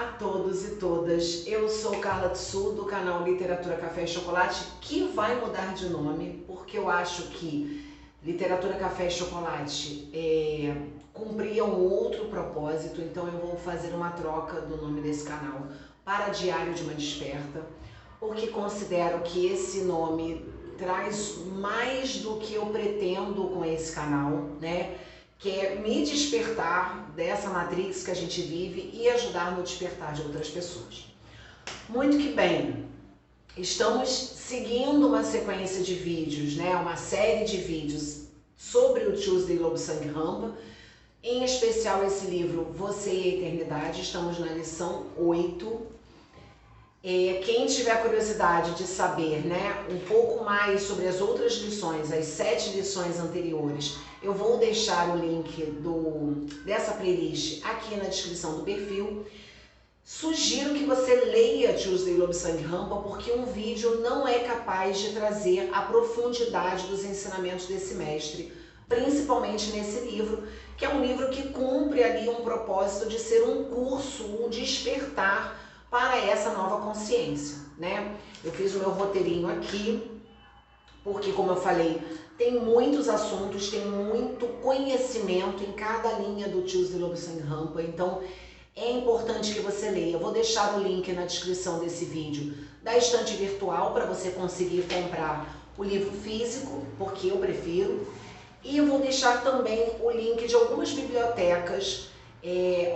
a todos e todas, eu sou Carla Tsu do canal Literatura Café e Chocolate, que vai mudar de nome porque eu acho que Literatura Café e Chocolate cumpria um outro propósito, então eu vou fazer uma troca do nome desse canal para Diário de uma Desperta, porque considero que esse nome traz mais do que eu pretendo com esse canal, né? Que é me despertar dessa matrix que a gente vive e ajudar no despertar de outras pessoas. Muito que bem, estamos seguindo uma sequência de vídeos, né? Uma série de vídeos sobre o Tuesday Lobsang Rampa, em especial esse livro Você e a Eternidade. Estamos na lição 8. Quem tiver curiosidade de saber, né, um pouco mais sobre as outras lições, as 7 lições anteriores, eu vou deixar o link dessa playlist aqui na descrição do perfil. Sugiro que você leia Tuesday Lobsang Rampa, porque um vídeo não é capaz de trazer a profundidade dos ensinamentos desse mestre, principalmente nesse livro, que é um livro que cumpre ali um propósito de ser um curso, um despertar para essa nova consciência, né? Eu fiz o meu roteirinho aqui, porque, como eu falei, tem muitos assuntos, tem muito conhecimento em cada linha do Tuesday Lobsang Rampa, então é importante que você leia. Eu vou deixar o link na descrição desse vídeo da estante virtual para você conseguir comprar o livro físico, porque eu prefiro, e eu vou deixar também o link de algumas bibliotecas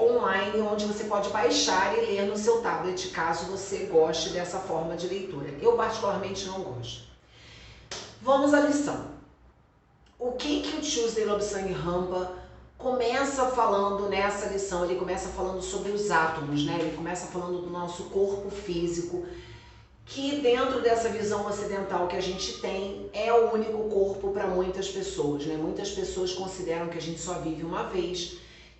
online, onde você pode baixar e ler no seu tablet, caso você goste dessa forma de leitura. Eu particularmente não gosto. Vamos à lição. O que o Tuesday Lobsang Rampa começa falando nessa lição? Ele começa falando sobre os átomos, né? Ele começa falando do nosso corpo físico, que dentro dessa visão ocidental que a gente tem, é o único corpo para muitas pessoas, né? Muitas pessoas consideram que a gente só vive uma vez,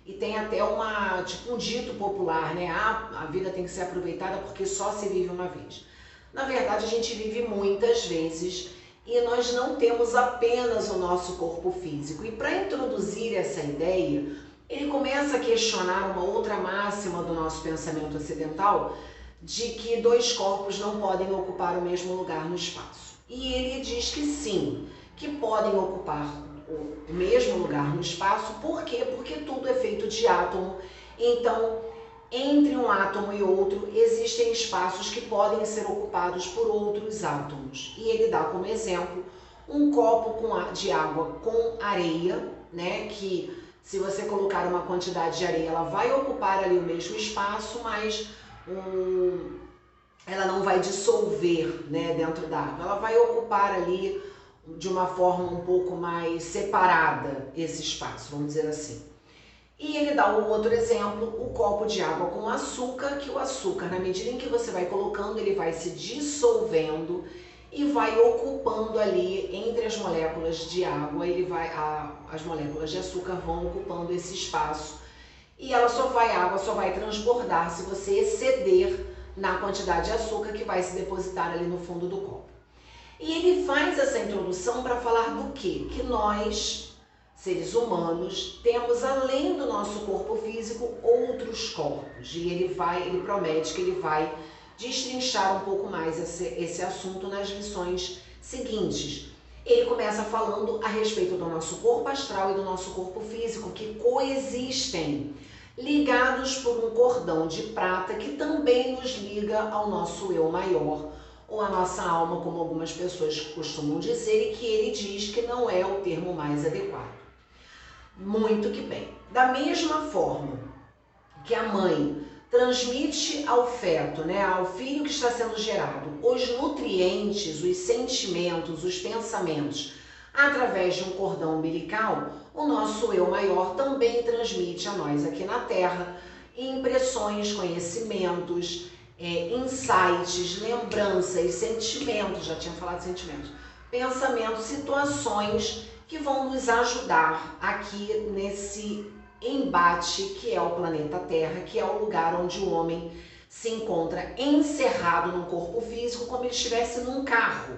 e tem até um dito popular, né? A vida tem que ser aproveitada porque só se vive uma vez. Na verdade, a gente vive muitas vezes e nós não temos apenas o nosso corpo físico. E para introduzir essa ideia, ele começa a questionar uma outra máxima do nosso pensamento ocidental, de que dois corpos não podem ocupar o mesmo lugar no espaço. E ele diz que sim, que podem ocupar o mesmo lugar no espaço. Por quê? Porque tudo é feito de átomo. Então, entre um átomo e outro, existem espaços que podem ser ocupados por outros átomos. E ele dá como exemplo um copo de água com areia, né? Que se você colocar uma quantidade de areia, ela vai ocupar ali o mesmo espaço, mas ela não vai dissolver, né, dentro da água. Ela vai ocupar ali de uma forma um pouco mais separada esse espaço, vamos dizer assim. E ele dá um outro exemplo, o copo de água com açúcar, que o açúcar, na medida em que você vai colocando, ele vai se dissolvendo e vai ocupando ali entre as moléculas de água, as moléculas de açúcar vão ocupando esse espaço. E a água só vai transbordar se você exceder na quantidade de açúcar que vai se depositar ali no fundo do copo. E ele faz essa introdução para falar do quê? Que nós, seres humanos, temos além do nosso corpo físico outros corpos. E ele promete que ele vai destrinchar um pouco mais esse assunto nas lições seguintes. Ele começa falando a respeito do nosso corpo astral e do nosso corpo físico, que coexistem, ligados por um cordão de prata que também nos liga ao nosso eu maior, ou a nossa alma, como algumas pessoas costumam dizer, e que ele diz que não é o termo mais adequado. Muito que bem. Da mesma forma que a mãe transmite ao feto, né, ao filho que está sendo gerado, os nutrientes, os sentimentos, os pensamentos, através de um cordão umbilical, o nosso eu maior também transmite a nós aqui na Terra impressões, conhecimentos, insights, lembranças, sentimentos, já tinha falado de sentimentos, pensamentos, situações que vão nos ajudar aqui nesse embate que é o planeta Terra, que é o lugar onde o homem se encontra encerrado no corpo físico, como ele estivesse num carro,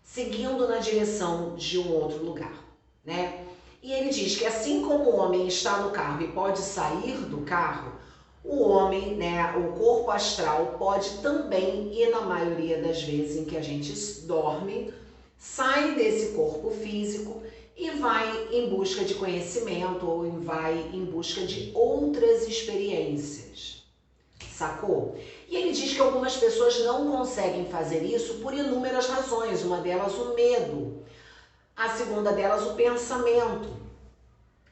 seguindo na direção de um outro lugar, né? E ele diz que assim como o homem está no carro e pode sair do carro, O homem, né, o corpo astral pode também, e na maioria das vezes em que a gente dorme, sai desse corpo físico e vai em busca de conhecimento ou vai em busca de outras experiências. Sacou? E ele diz que algumas pessoas não conseguem fazer isso por inúmeras razões. Uma delas, o medo. A segunda delas, o pensamento.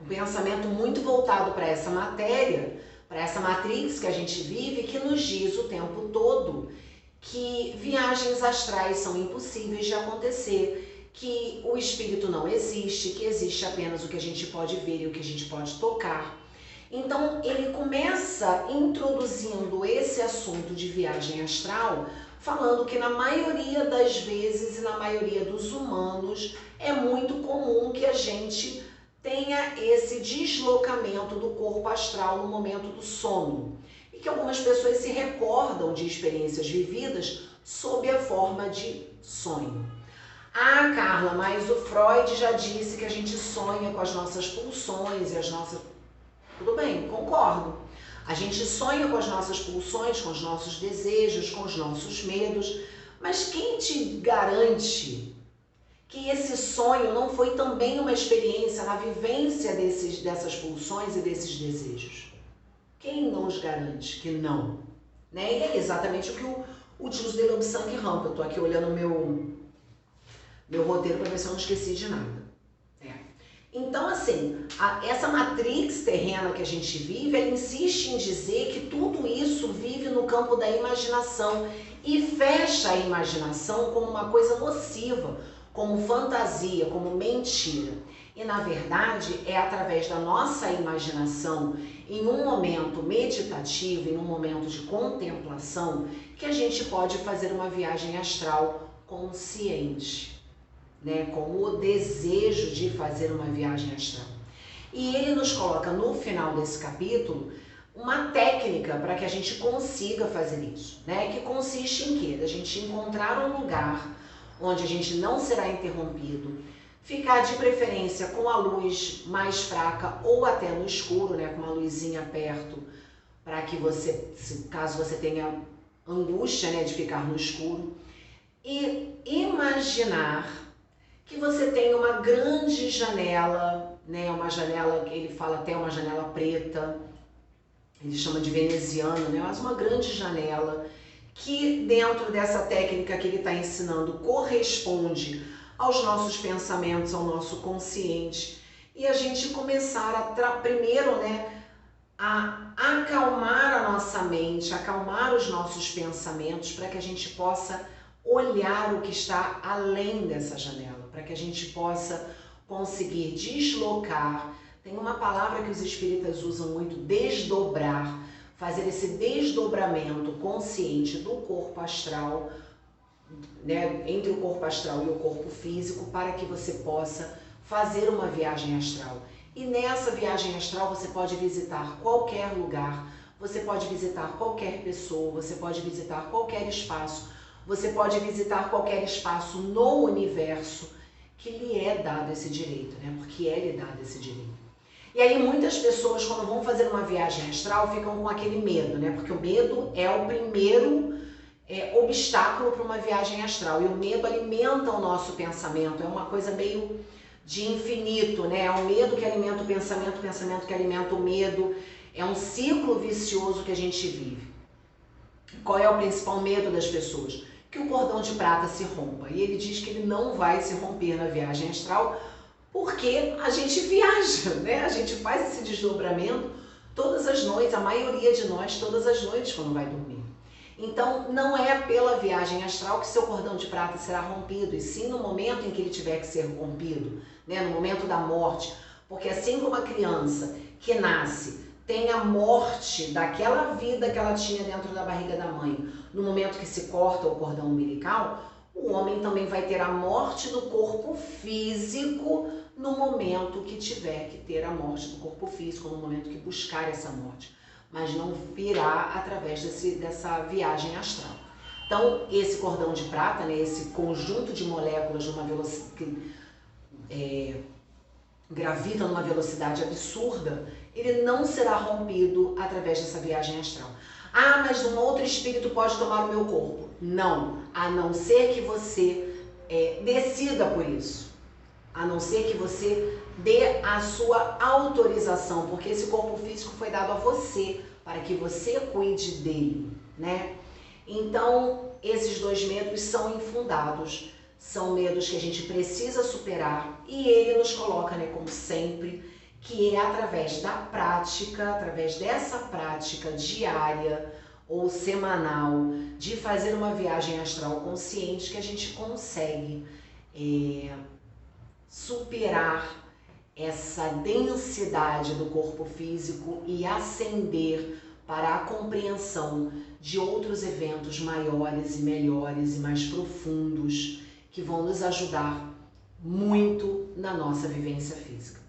O pensamento muito voltado para essa matéria, para essa matrix que a gente vive, que nos diz o tempo todo que viagens astrais são impossíveis de acontecer, que o espírito não existe, que existe apenas o que a gente pode ver e o que a gente pode tocar. Então ele começa introduzindo esse assunto de viagem astral, falando que na maioria das vezes e na maioria dos humanos é muito comum que a gente tenha esse deslocamento do corpo astral no momento do sono. E que algumas pessoas se recordam de experiências vividas sob a forma de sonho. Ah, Carla, mas o Freud já disse que a gente sonha com as nossas pulsões e as nossas... Tudo bem, concordo. A gente sonha com as nossas pulsões, com os nossos desejos, com os nossos medos, mas quem te garante que esse sonho não foi também uma experiência na vivência dessas pulsões e desses desejos? Quem nos garante que não? Né? E é exatamente o que o Jus de Lobsang rampa. Eu estou aqui olhando meu roteiro para ver se eu não esqueci de nada. Então, assim, essa matrix terrena que a gente vive, ela insiste em dizer que tudo isso vive no campo da imaginação e fecha a imaginação como uma coisa nociva, como fantasia, como mentira. E, na verdade, é através da nossa imaginação, em um momento meditativo, em um momento de contemplação, que a gente pode fazer uma viagem astral consciente. Né, com o desejo de fazer uma viagem astral. E ele nos coloca no final desse capítulo uma técnica para que a gente consiga fazer isso, né, que consiste em quê? Da gente encontrar um lugar onde a gente não será interrompido, ficar de preferência com a luz mais fraca ou até no escuro, né, com uma luzinha perto, para que você, caso você tenha angústia, né, de ficar no escuro, e imaginar que você tem uma grande janela, né? Uma janela, ele fala até uma janela preta, ele chama de veneziana, né? Mas uma grande janela que dentro dessa técnica que ele está ensinando corresponde aos nossos pensamentos, ao nosso consciente, e a gente começar primeiro, né, a acalmar a nossa mente, acalmar os nossos pensamentos para que a gente possa olhar o que está além dessa janela, para que a gente possa conseguir deslocar. Tem uma palavra que os espíritas usam muito, desdobrar, fazer esse desdobramento consciente do corpo astral, né, entre o corpo astral e o corpo físico, para que você possa fazer uma viagem astral. E nessa viagem astral você pode visitar qualquer lugar, você pode visitar qualquer pessoa, você pode visitar qualquer espaço, você pode visitar qualquer espaço no universo que lhe é dado esse direito, né? Porque é lhe dado esse direito. E aí muitas pessoas, quando vão fazer uma viagem astral, ficam com aquele medo, né? Porque o medo é o primeiro obstáculo para uma viagem astral. E o medo alimenta o nosso pensamento, é uma coisa meio de infinito, né? É o medo que alimenta o pensamento que alimenta o medo. É um ciclo vicioso que a gente vive. Qual é o principal medo das pessoas? Que o cordão de prata se rompa. E ele diz que ele não vai se romper na viagem astral porque a gente viaja, né? A gente faz esse desdobramento todas as noites, a maioria de nós todas as noites quando vai dormir. Então não é pela viagem astral que seu cordão de prata será rompido, e sim no momento em que ele tiver que ser rompido, né? No momento da morte. Porque assim como a criança que nasce tem a morte daquela vida que ela tinha dentro da barriga da mãe, no momento que se corta o cordão umbilical, o homem também vai ter a morte do corpo físico no momento que tiver que ter a morte do corpo físico, no momento que buscar essa morte. Mas não virá através dessa viagem astral. Então, esse cordão de prata, né, esse conjunto de moléculas de uma velocidade gravita numa velocidade absurda, ele não será rompido através dessa viagem astral. Ah, mas um outro espírito pode tomar o meu corpo. Não, a não ser que você decida por isso. A não ser que você dê a sua autorização, porque esse corpo físico foi dado a você, para que você cuide dele, né? Então, esses dois medos são infundados, são medos que a gente precisa superar e ele nos coloca, né, como sempre, que é através da prática, através dessa prática diária ou semanal de fazer uma viagem astral consciente que a gente consegue superar essa densidade do corpo físico e ascender para a compreensão de outros eventos maiores e melhores e mais profundos que vão nos ajudar muito na nossa vivência física.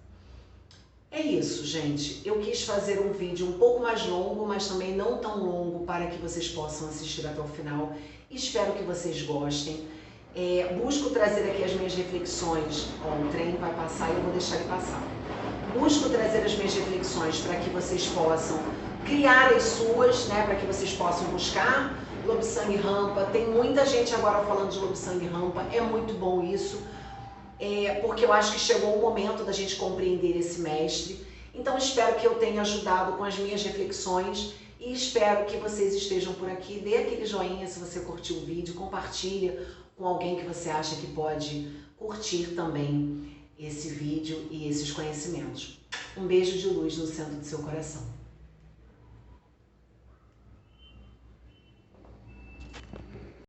É isso, gente. Eu quis fazer um vídeo um pouco mais longo, mas também não tão longo para que vocês possam assistir até o final. Espero que vocês gostem. Busco trazer aqui as minhas reflexões. Ó, o trem vai passar e eu vou deixar ele passar. Busco trazer as minhas reflexões para que vocês possam criar as suas, né? Para que vocês possam buscar Lobsang Rampa. Tem muita gente agora falando de Lobsang Rampa. É muito bom isso. Porque eu acho que chegou o momento da gente compreender esse mestre. Então espero que eu tenha ajudado com as minhas reflexões e espero que vocês estejam por aqui. Dê aquele joinha se você curtiu o vídeo, compartilha com alguém que você acha que pode curtir também esse vídeo e esses conhecimentos. Um beijo de luz no centro do seu coração.